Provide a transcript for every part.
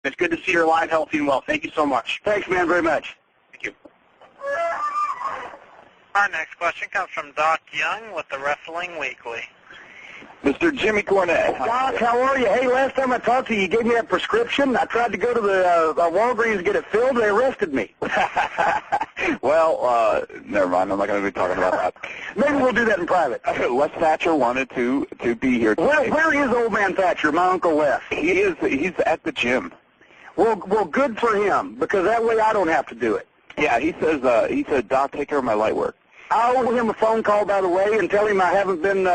It's good to see you're alive, healthy, and well. Thank you so much. Thanks, man, very much. Thank you. Our next question comes from Doc Young with the Wrestling Weekly. Mr. Jimmy Cornette. Doc, how are you? Hey, last time I talked to you, you gave me that prescription. I tried to go to the Walgreens to get it filled, and they arrested me. Well, never mind. I'm not going to be talking about that. Maybe we'll do that in private. Les Thatcher wanted to be here today. Where is old man Thatcher, my Uncle Les? He's at the gym. Well, good for him, because that way I don't have to do it. Yeah, he said, Doc, take care of my light work. I owe him a phone call, by the way, and tell him I haven't been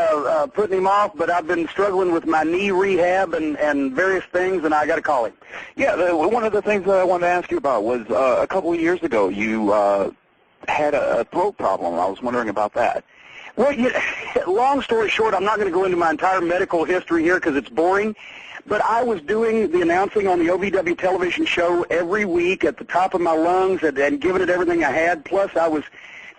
putting him off, but I've been struggling with my knee rehab and various things, and I got to call him. Yeah, one of the things that I wanted to ask you about was a couple of years ago you had a throat problem. I was wondering about that. Well, long story short, I'm not going to go into my entire medical history here because it's boring, but I was doing the announcing on the OVW television show every week at the top of my lungs and giving it everything I had, plus I was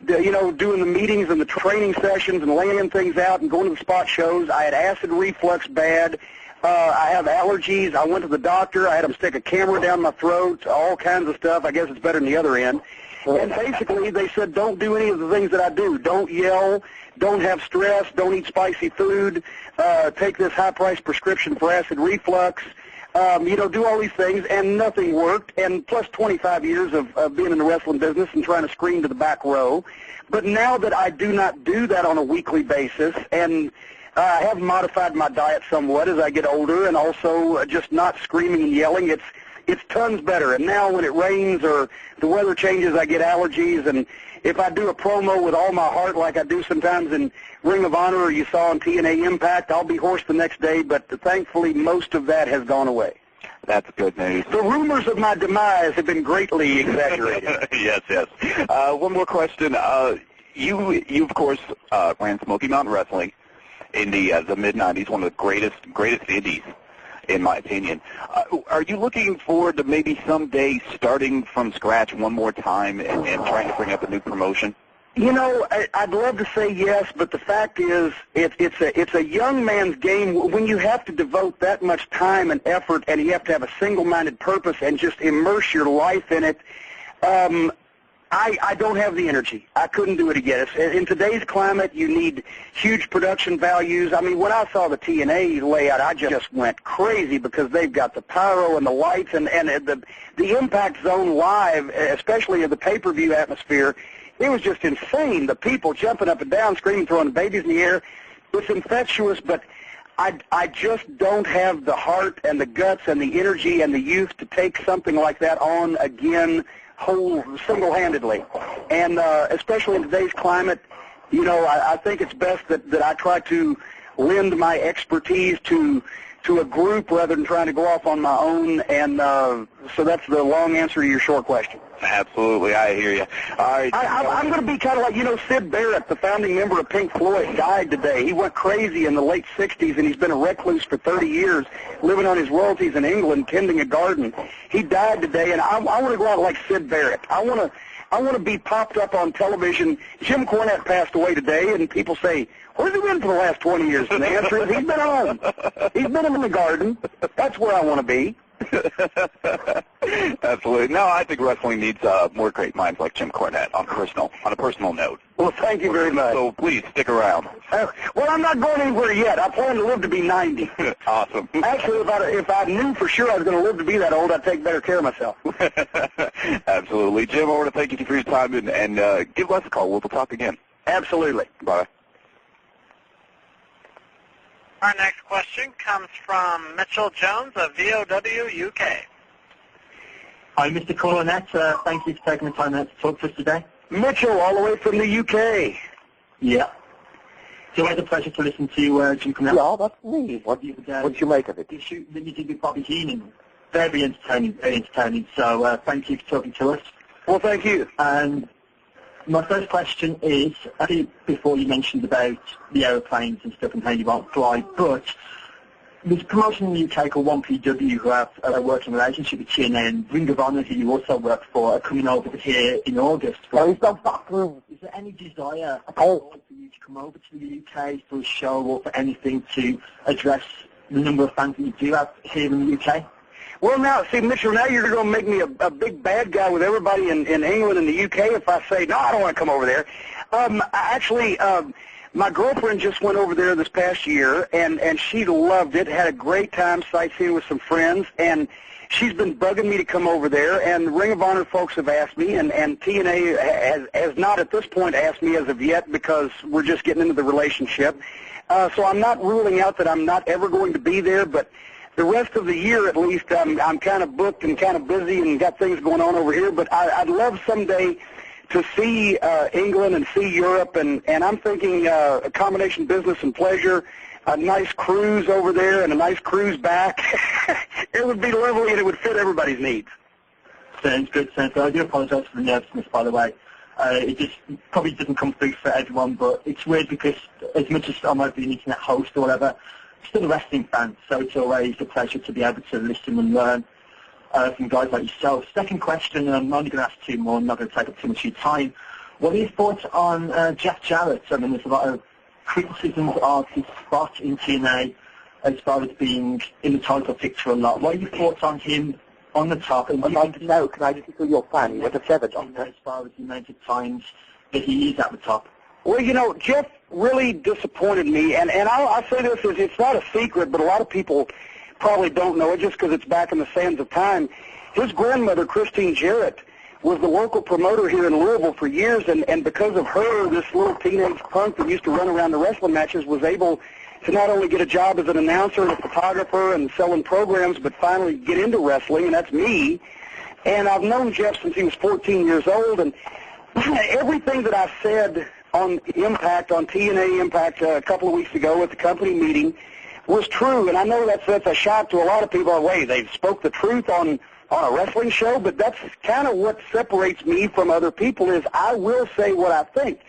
doing the meetings and the training sessions and laying things out and going to the spot shows. I had acid reflux bad. I have allergies. I went to the doctor. I had them stick a camera down my throat, all kinds of stuff. I guess it's better than the other end. And basically they said, don't do any of the things that I do. Don't yell. Don't have stress. Don't eat spicy food. Take this high-priced prescription for acid reflux. Do all these things, and nothing worked, and plus 25 years of being in the wrestling business and trying to scream to the back row. But now that I do not do that on a weekly basis, and I have modified my diet somewhat as I get older, and also just not screaming and yelling, it's tons better. And now when it rains or the weather changes, I get allergies, and if I do a promo with all my heart like I do sometimes in Ring of Honor or you saw on TNA Impact, I'll be hoarse the next day, but thankfully most of that has gone away. That's good news. The rumors of my demise have been greatly exaggerated. Yes. One more question. You of course, ran Smoky Mountain Wrestling in the mid-'90s, one of the greatest indies, in my opinion. Are you looking forward to maybe someday starting from scratch one more time and trying to bring up a new promotion? I'd love to say yes, but the fact is it's a young man's game when you have to devote that much time and effort and you have to have a single-minded purpose and just immerse your life in it. I don't have the energy. I couldn't do it again. In today's climate, you need huge production values. I mean, when I saw the TNA layout, I just went crazy because they've got the pyro and the lights and the Impact Zone Live, especially in the pay-per-view atmosphere. It was just insane. The people jumping up and down, screaming, throwing the babies in the air. It's infectious, but I just don't have the heart and the guts and the energy and the youth to take something like that on again single-handedly. And especially in today's climate, I think it's best that I try to lend my expertise to a group rather than trying to go off on my own. And so that's the long answer to your short question. Absolutely, I hear you. All right. I'm going to be kind of like, Sid Barrett, the founding member of Pink Floyd, died today. He went crazy in the late 60s, and he's been a recluse for 30 years, living on his royalties in England, tending a garden. He died today, and I want to go out like Sid Barrett. I want to be popped up on television. Jim Cornette passed away today, and people say, where's he been for the last 20 years? And the answer is he's been home. He's been in the garden. That's where I want to be. Absolutely. No, I think wrestling needs more great minds like Jim Cornette on a personal note. Well, thank you very much. So please stick around. Well, I'm not going anywhere yet. I plan to live to be 90. Awesome. Actually, if I knew for sure I was going to live to be that old, I'd take better care of myself. Absolutely. Jim, I want to thank you for your time and give Les a call. We'll talk again. Absolutely. Bye. Our next question comes from Mitchell Jones of VOW UK. Hi, Mr. Cornette. Thank you for taking the time out to talk to us today. Mitchell, all the way from the UK. Yeah. It's always a pleasure to listen to Jim Cornette. Yeah, that's me. What you make of it? The shoot that you did with Bobby Heenan. Very entertaining. So thank you for talking to us. Well, thank you. And my first question is, I think before you mentioned about the aeroplanes and stuff and how you won't fly, but there's a promotion in the UK called 1PW who have a working relationship with TNA, and Ring of Honor, who you also work for, are coming over here in August. There is no backroom. Is there any desire for you to come over to the UK for a show or for anything to address the number of fans that you do have here in the UK? Well, now, see, Mitchell, now you're going to make me a big bad guy with everybody in England and the UK if I say, no, I don't want to come over there. Actually, my girlfriend just went over there this past year, and she loved it, had a great time sightseeing with some friends, and she's been bugging me to come over there, and Ring of Honor folks have asked me, and TNA has not at this point asked me as of yet because we're just getting into the relationship. So I'm not ruling out that I'm not ever going to be there, but the rest of the year at least I'm kind of booked and kind of busy and got things going on over here, but I'd love someday to see England and see Europe, and I'm thinking a combination business and pleasure, a nice cruise over there and a nice cruise back. It would be lovely and it would fit everybody's needs. Sounds good, sounds good. I do apologise for the nervousness, by the way. It just probably doesn't come through for everyone, but it's weird because as much as I might be an internet host or whatever, I'm still a wrestling fan, so it's always a pleasure to be able to listen and learn from guys like yourself. Second question, and I'm only going to ask two more, I'm not going to take up too much of your time. What are your thoughts on Jeff Jarrett? I mean, there's a lot of criticisms of his spot in TNA as far as being in the title picture a lot. What are your thoughts on him on the top? And I'd like to know, can I just feel your fan? What a feather, Doctor. As far as the amount of times that he is at the top. Well, you know, Jeff really disappointed me, and I'll say this, is it's not a secret, but a lot of people probably don't know it just because it's back in the sands of time. His grandmother, Christine Jarrett, was the local promoter here in Louisville for years, and because of her, this little teenage punk that used to run around the wrestling matches was able to not only get a job as an announcer and a photographer and selling programs, but finally get into wrestling, and that's me. And I've known Jeff since he was 14 years old, and everything that I said on Impact, on TNA Impact a couple of weeks ago at the company meeting was true, and I know that's a shock to a lot of people. Wait, they spoke the truth on a wrestling show, but that's kind of what separates me from other people is I will say what I think.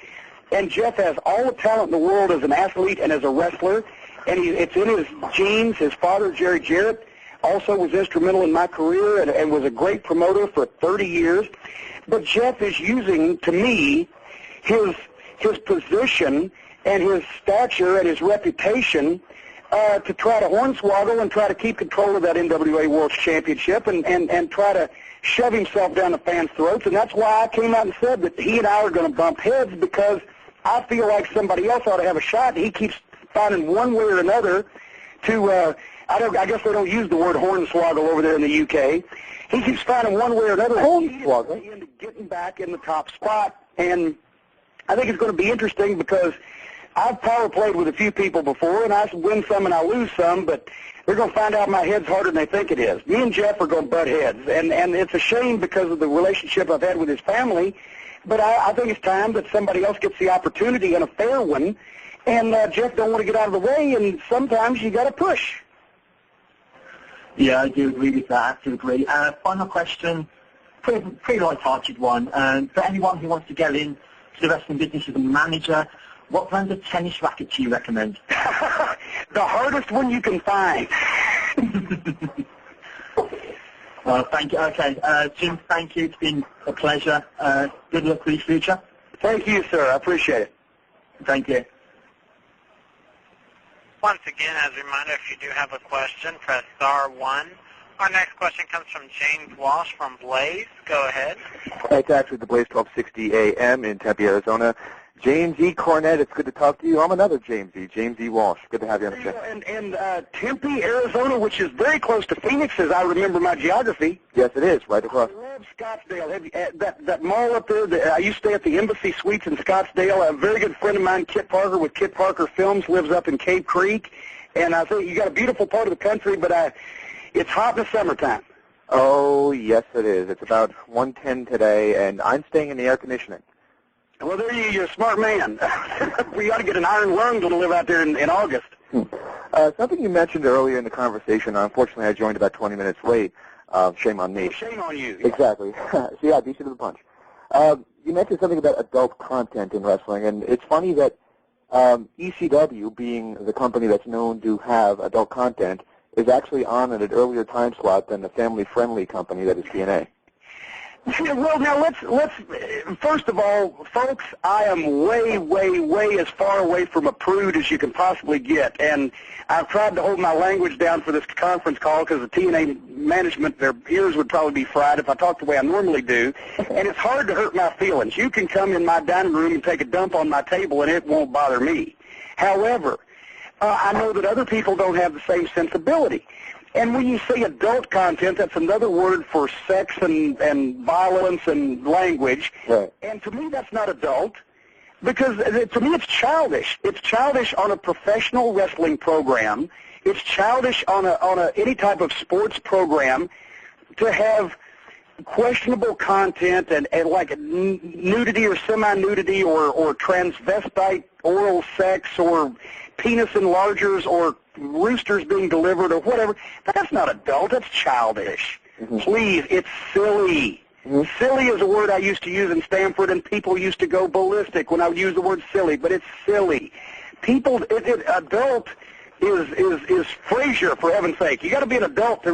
And Jeff has all the talent in the world as an athlete and as a wrestler, and it's in his genes. His father, Jerry Jarrett, also was instrumental in my career and was a great promoter for 30 years. But Jeff is using, to me, his position and his stature and his reputation to try to hornswoggle and try to keep control of that NWA World Championship and try to shove himself down the fans' throats. And that's why I came out and said that he and I are going to bump heads, because I feel like somebody else ought to have a shot. He keeps finding one way or another to, I guess they don't use the word hornswoggle over there in the UK. He keeps finding one way or another into getting back in the top spot. And I think it's going to be interesting because I've power played with a few people before, and I win some and I lose some, but they're going to find out my head's harder than they think it is. Me and Jeff are going to butt heads, and it's a shame because of the relationship I've had with his family, but I think it's time that somebody else gets the opportunity and a fair one, and Jeff don't want to get out of the way, and sometimes you got to push. Yeah, I do agree with that. I have to agree. Final question, pretty light-hearted one. For anyone who wants to get into the wrestling business as a manager, what brand of tennis racket do you recommend? The hardest one you can find. Thank you. Okay, Jim, thank you. It's been a pleasure. Good luck with your future. Thank you, sir. I appreciate it. Thank you. Once again, as a reminder, if you do have a question, press star 1. Our next question comes from James Walsh from Blaze. Go ahead. It's actually the Blaze 1260 AM in Tempe, Arizona. James E. Cornette, it's good to talk to you. I'm another James E. Walsh. Good to have you on the show. And Tempe, Arizona, which is very close to Phoenix, as I remember my geography. Yes, it is, right across. I love Scottsdale. That mall up there, I used to stay at the Embassy Suites in Scottsdale. A very good friend of mine, Kit Parker, with Kit Parker Films, lives up in Cave Creek. And I think you got a beautiful part of the country, but it's hot in the summertime. Oh, yes, it is. It's about 110 today, and I'm staying in the air conditioning. Well, you're a smart man. We ought to get an iron lung to live out there in August. Something you mentioned earlier in the conversation, unfortunately I joined about 20 minutes late. Shame on me. Shame on you. Exactly. See, I beat you to the punch. You mentioned something about adult content in wrestling, and it's funny that ECW, being the company that's known to have adult content, is actually on at an earlier time slot than the family-friendly company that is TNA. Well, now let's first of all, folks, I am way as far away from a prude as you can possibly get, and I've tried to hold my language down for this conference call because the TNA management, their ears would probably be fried if I talked the way I normally do, and it's hard to hurt my feelings. You can come in my dining room and take a dump on my table, and it won't bother me. However, I know that other people don't have the same sensibility. And when you say adult content, that's another word for sex and violence and language. Right. And to me, that's not adult, because to me it's childish. It's childish on a professional wrestling program. It's childish on any type of sports program to have questionable content and like nudity or semi-nudity or transvestite oral sex or penis enlargers or roosters being delivered or whatever. That's not adult. That's childish. Mm-hmm. Please, it's silly. Mm-hmm. Silly is a word I used to use in Stanford, and people used to go ballistic when I would use the word silly, but it's silly. People, adult is Frasier, for heaven's sake. You got to be an adult to